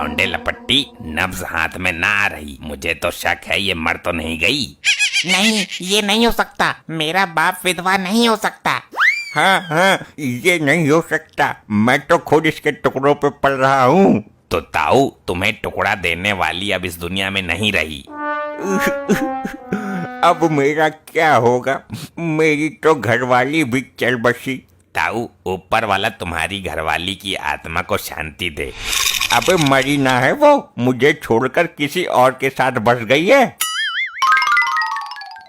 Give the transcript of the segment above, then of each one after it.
लौंडे लपट्टी, नब्ज हाथ में ना आ रही। मुझे तो शक है ये मर तो नहीं गई। नहीं, ये नहीं हो सकता। मेरा बाप विधवा नहीं हो सकता। हाँ, ये नहीं हो सकता। मैं तो खुद इसके टुकड़ों पे पल रहा हूँ। तो ताऊ, तुम्हें टुकड़ा देने वाली अब इस दुनिया में नहीं रही। अब मेरा क्या होगा? मेरी तो घरवाली भी चल बसी। ताऊ, ऊपर वाला तुम्हारी घरवाली की आत्मा को शांति दे। अबे मरी ना है वो, मुझे छोड़कर किसी और के साथ बस गई है।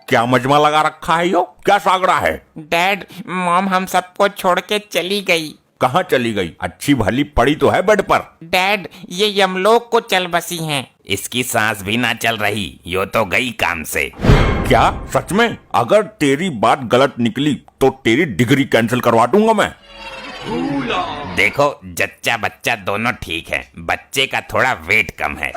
क्या मजमा लगा रखा है यो? क्या सागड़ा है? डैड, मॉम हम सबको छोड़ के चली गई। कहाँ चली गई? अच्छी भली पड़ी तो है बेड पर। डैड, ये यमलोक को चल बसी हैं। इसकी सांस भी ना चल रही, यो तो गई काम से। क्या सच में? अगर तेरी बात गलत निकली तो तेरी डिग्री कैंसिल करवा दूंगा मैं। देखो, जच्चा बच्चा दोनों ठीक है, बच्चे का थोड़ा वेट कम है।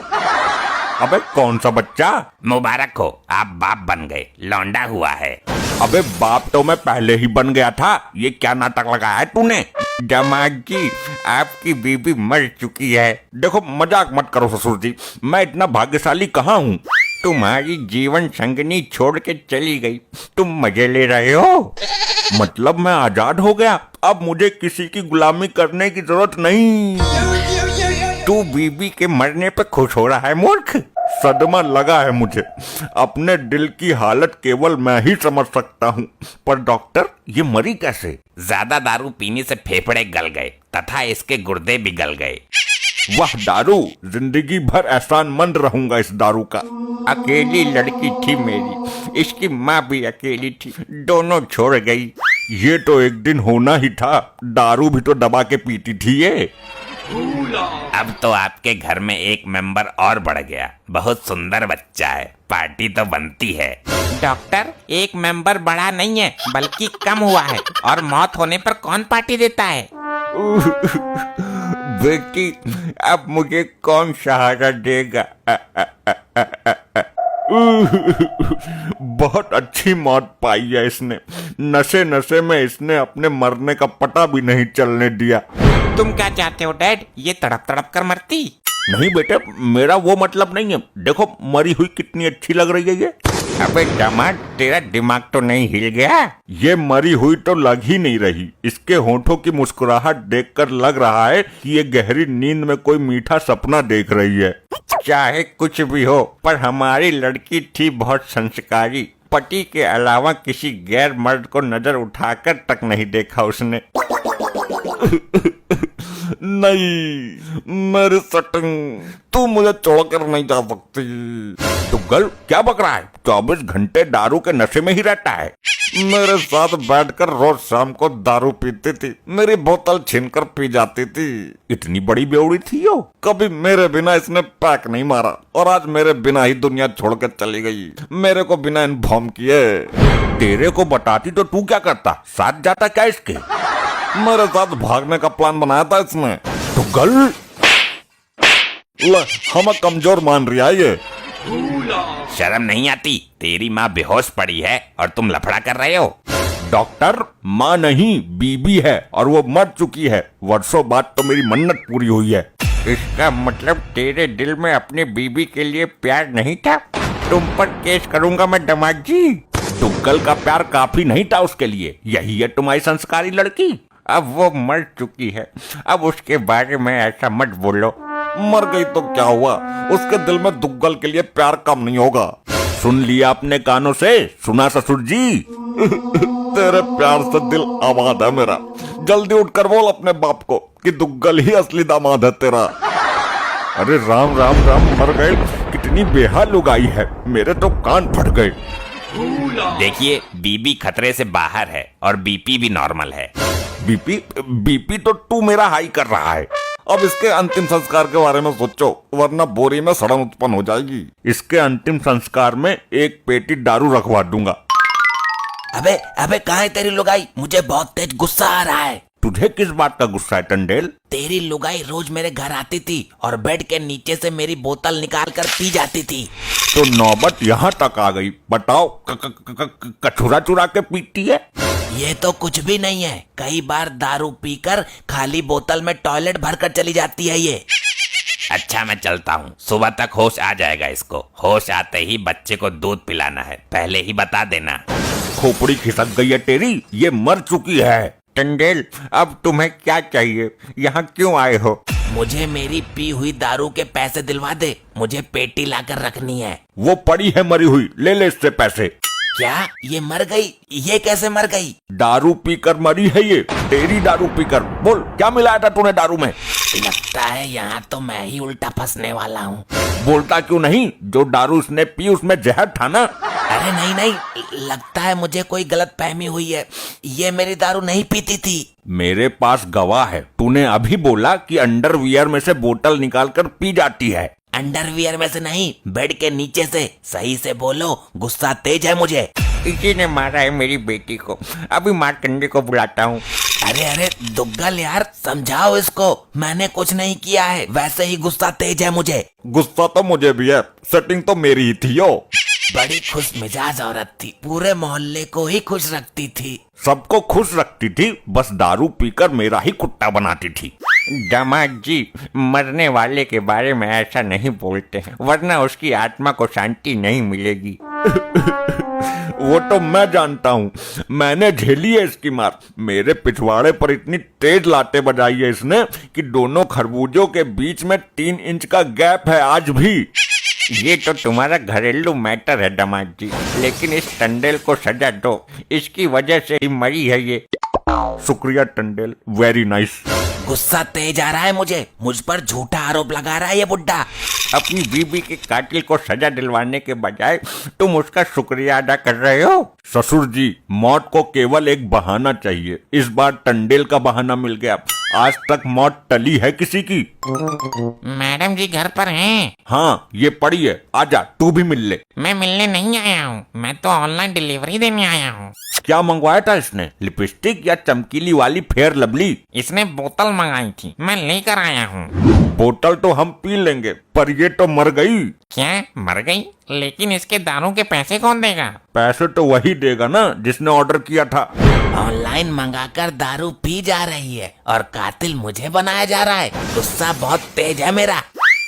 अबे कौन सा बच्चा? मुबारक हो, आप बाप बन गए, लौंडा हुआ है। अबे बाप तो मैं पहले ही बन गया था। ये क्या नाटक लगाया है तूने? दामाद जी, आपकी बीबी मर चुकी है। देखो मजाक मत करो ससुर जी, मैं इतना भाग्यशाली कहाँ हूँ। तुम्हारी जीवन संगनी छोड़ के चली गई, तुम मजे ले रहे हो? मतलब मैं आजाद हो गया, अब मुझे किसी की गुलामी करने की जरूरत नहीं। तू बीबी के मरने पे खुश हो रहा है मूर्ख? सदमा लगा है मुझे। अपने दिल की हालत केवल मैं ही समझ सकता हूँ। पर डॉक्टर, ये मरी कैसे? ज्यादा दारू पीने से फेफड़े गल गए तथा इसके गुर्दे भी गल गए। वाह दारू, जिंदगी भर एहसानमंद रहूंगा इस दारू का। अकेली लड़की थी मेरी, इसकी माँ भी अकेली थी, दोनों छोड़ गई। ये तो एक दिन होना ही था, दारू भी तो दबा के पीती थी ये। अब तो आपके घर में एक मेंबर और बढ़ गया, बहुत सुंदर बच्चा है, पार्टी तो बनती है। डॉक्टर, एक मेंबर बढ़ा नहीं है बल्कि कम हुआ है, और मौत होने पर कौन पार्टी देता है? बेटी, अब मुझे कौन सहारा देगा? बहुत अच्छी मौत पाई है इसने। नशे नशे में इसने अपने मरने का पता भी नहीं चलने दिया। तुम क्या चाहते हो डैड? ये तड़प तड़प कर मरती? नहीं बेटे, मेरा वो मतलब नहीं है। देखो मरी हुई कितनी अच्छी लग रही है ये। अबे दामाद, तेरा दिमाग तो नहीं हिल गया? ये मरी हुई तो लग ही नहीं रही। इसके होठों की मुस्कुराहट देखकर लग रहा है कि ये गहरी नींद में कोई मीठा सपना देख रही है। चाहे कुछ भी हो, पर हमारी लड़की थी बहुत संस्कारी। पति के अलावा किसी गैर मर्द को नजर उठाकर तक नहीं देखा उसने। नहीं मेरी सटिंग, तू मुझे छोड़कर नहीं जा सकती। दुग्गल, क्या बक रहा है? 24 घंटे दारू के नशे में ही रहता है। मेरे साथ बैठकर रोज शाम को दारू पीती थी, मेरी बोतल छीनकर पी जाती थी। इतनी बड़ी बेवड़ी थी यो, कभी मेरे बिना इसने पैक नहीं मारा, और आज मेरे बिना ही दुनिया छोड़कर चली गई, मेरे को बिना इन्फॉर्म किए। तेरे को बताती तो तू क्या करता? साथ जाता क्या इसके? मेरे साथ भागने का प्लान बनाया था इसने। तो गल हमें कमजोर मान रही है ये। शर्म नहीं आती? तेरी माँ बेहोश पड़ी है और तुम लफड़ा कर रहे हो। डॉक्टर, माँ नहीं बीबी है, और वो मर चुकी है। वर्षों बाद तो मेरी मन्नत पूरी हुई है। इसका मतलब तेरे दिल में अपनी बीबी के लिए प्यार नहीं था? तुम पर केस करूंगा मैं दामाद जी। दुग्गल का प्यार काफी नहीं था उसके लिए, यही है तुम्हारी संस्कारी लड़की। अब वो मर चुकी है, अब उसके बारे में ऐसा मत बोलो। मर गई तो क्या हुआ, उसके दिल में दुग्गल के लिए प्यार कम नहीं होगा। सुन लिया अपने कानों से? सुना ससुर जी? तेरे प्यार से दिल आबाद है मेरा। जल्दी उठकर बोल अपने बाप को कि दुग्गल ही असली दामाद है तेरा। अरे राम राम राम, मर गए। कितनी बेहाल लुगाई है, मेरे तो कान फट गए। देखिए, बीबी खतरे से बाहर है और बीपी भी नॉर्मल है। बीपी तो तू मेरा हाई कर रहा है। अब इसके अंतिम संस्कार के बारे में सोचो, वरना बोरी में सड़न उत्पन्न हो जाएगी। इसके अंतिम संस्कार में एक पेटी दारू रखवा दूंगा। अबे अबे, कहाँ है तेरी लुगाई? मुझे बहुत तेज गुस्सा आ रहा है। तुझे किस बात का गुस्सा है टंडेल? तेरी लुगाई रोज मेरे घर आती थी और बेड के नीचे से मेरी बोतल निकाल कर पी जाती थी। तो नौबत यहाँ तक आ गई। बताओ, कचुरा चुरा के पीती है? ये तो कुछ भी नहीं है, कई बार दारू पीकर खाली बोतल में टॉयलेट भरकर चली जाती है ये। अच्छा मैं चलता हूँ, सुबह तक होश आ जाएगा इसको। होश आते ही बच्चे को दूध पिलाना है, पहले ही बता देना। खोपड़ी खिसक गई है तेरी, ये मर चुकी है। टंडेल, अब तुम्हें क्या चाहिए? यहाँ क्यों आए हो? मुझे मेरी पी हुई दारू के पैसे दिलवा दे, मुझे पेटी लाकर रखनी है। वो पड़ी है मरी हुई, ले ले इससे पैसे। क्या ये मर गई? ये कैसे मर गई? दारू पीकर मरी है ये, तेरी दारू पीकर। बोल क्या मिलाया था तूने दारू में? लगता है यहाँ तो मैं ही उल्टा फंसने वाला हूँ। बोलता क्यों नहीं? जो दारू उसने पी उसमें जहर था ना। अरे नहीं नहीं, लगता है मुझे कोई गलत फहमी हुई है, ये मेरी दारू नहीं पीती थी। मेरे पास गवाह है, तूने अभी बोला कि अंडरवियर में से बोतल निकालकर पी जाती है। अंडरवियर में से नहीं, बेड के नीचे से। सही से बोलो, गुस्सा तेज है मुझे। इसी ने मारा है मेरी बेटी को, अभी मार्कंडे को बुलाता हूँ। अरे अरे दुग्गल यार, समझाओ इसको, मैंने कुछ नहीं किया है, वैसे ही गुस्सा तेज है मुझे। गुस्सा तो मुझे भी है, सेटिंग तो मेरी ही थी यो। बड़ी खुश मिजाज औरत थी, पूरे मोहल्ले को ही खुश रखती थी। सबको खुश रखती थी, बस दारू पीकर मेरा ही कुत्ता बनाती थी। दामाद जी, मरने वाले के बारे में ऐसा नहीं बोलते हैं, वरना उसकी आत्मा को शांति नहीं मिलेगी। वो तो मैं जानता हूँ, मैंने झेली है इसकी मार। मेरे पिछवाड़े पर इतनी तेज लाते बजाई है इसने कि दोनों खरबूजों के बीच में 3 इंच का गैप है आज भी। ये तो तुम्हारा घरेलू मैटर है दामाद जी, लेकिन इस टंडेल को सजा दो, इसकी वजह से ही मरी है ये। शुक्रिया टंडेल, वेरी नाइस। गुस्सा तेज आ रहा है मुझे, मुझ पर झूठा आरोप लगा रहा है ये बुड्ढा। अपनी बीबी के कातिल को सजा दिलवाने के बजाय तुम उसका शुक्रिया अदा कर रहे हो। ससुर जी, मौत को केवल एक बहाना चाहिए, इस बार टंडेल का बहाना मिल गया। आज तक मौत टली है किसी की? मैडम जी घर पर हैं? हाँ ये पड़ी है, आजा तू भी मिल ले। मैं मिलने नहीं आया हूँ, मैं तो ऑनलाइन डिलीवरी देने आया हूँ। क्या मंगवाया था इसने, लिपस्टिक या चमकीली वाली फेयर लवली? इसने बोतल मंगाई थी, मैं लेकर आया हूँ। बोतल तो हम पी लेंगे, पर ये तो मर गई। क्या मर गई? लेकिन इसके दारू के पैसे कौन देगा? पैसे तो वही देगा ना जिसने ऑर्डर किया था। ऑनलाइन मंगाकर दारू पी जा रही है और कातिल मुझे बनाया जा रहा है। गुस्सा बहुत तेज है मेरा।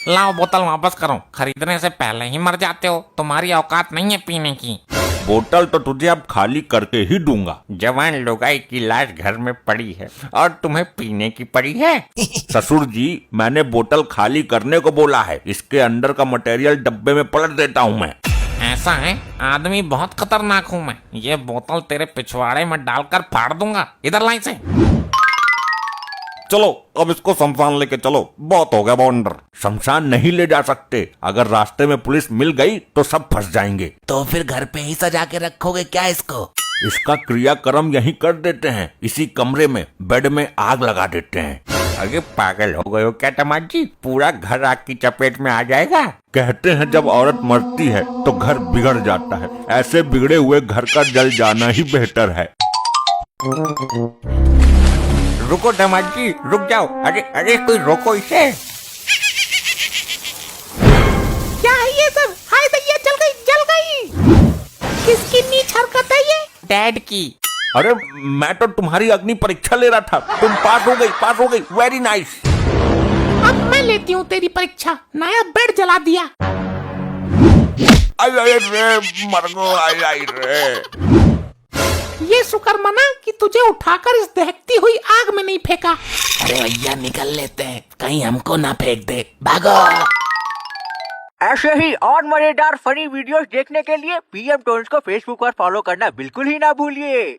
लाओ बोतल वापस करो, खरीदने से पहले ही मर जाते हो, तुम्हारी औकात नहीं है पीने की। बोतल तो तुझे अब खाली करके ही दूंगा। जवान लोगाई की लाश घर में पड़ी है और तुम्हें पीने की पड़ी है। ससुर जी, मैंने बोतल खाली करने को बोला है, इसके अंदर का मटेरियल डब्बे में पलट देता हूँ मैं। ऐसा है? आदमी बहुत खतरनाक हूँ मैं, ये बोतल तेरे पिछवाड़े में डालकर फाड़ दूंगा। इधर लाई से। चलो अब इसको शमशान लेके चलो, बहुत हो गया बॉन्डर। शमशान नहीं ले जा सकते, अगर रास्ते में पुलिस मिल गई तो सब फंस जाएंगे। तो फिर घर पे ही सजा के रखोगे क्या इसको? इसका क्रियाक्रम यहीं कर देते हैं, इसी कमरे में बेड में आग लगा देते हैं। अरे पागल हो गए हो क्या दामाद जी? पूरा घर आग की चपेट में आ जाएगा। कहते हैं जब औरत मरती है तो घर बिगड़ जाता है, ऐसे बिगड़े हुए घर का जल जाना ही बेहतर है। रुको दामाद जी, रुक जाओ। अरे अरे कोई रोको इसे। क्या है ये सब? हाय दैया, जल गई जल गई। किसकी नीच हरकत है ये? डैड की। अरे मैं तो तुम्हारी अग्नि परीक्षा ले रहा था, तुम पास हो गई, वेरी नाइस। अब मैं लेती हूँ तेरी परीक्षा, नया बेड जला दिया। आई रे मरगो, आई रे। ये शुक्र मना कि तुझे उठाकर इस दहकती हुई आग में नहीं फेंका। अरे भैया निकल लेते हैं, कहीं हमको ना फेंक दे, भागो। ऐसे ही और मजेदार फनी वीडियोस देखने के लिए पीएम टोन्स को फेसबुक पर फॉलो करना बिल्कुल ही ना भूलिए।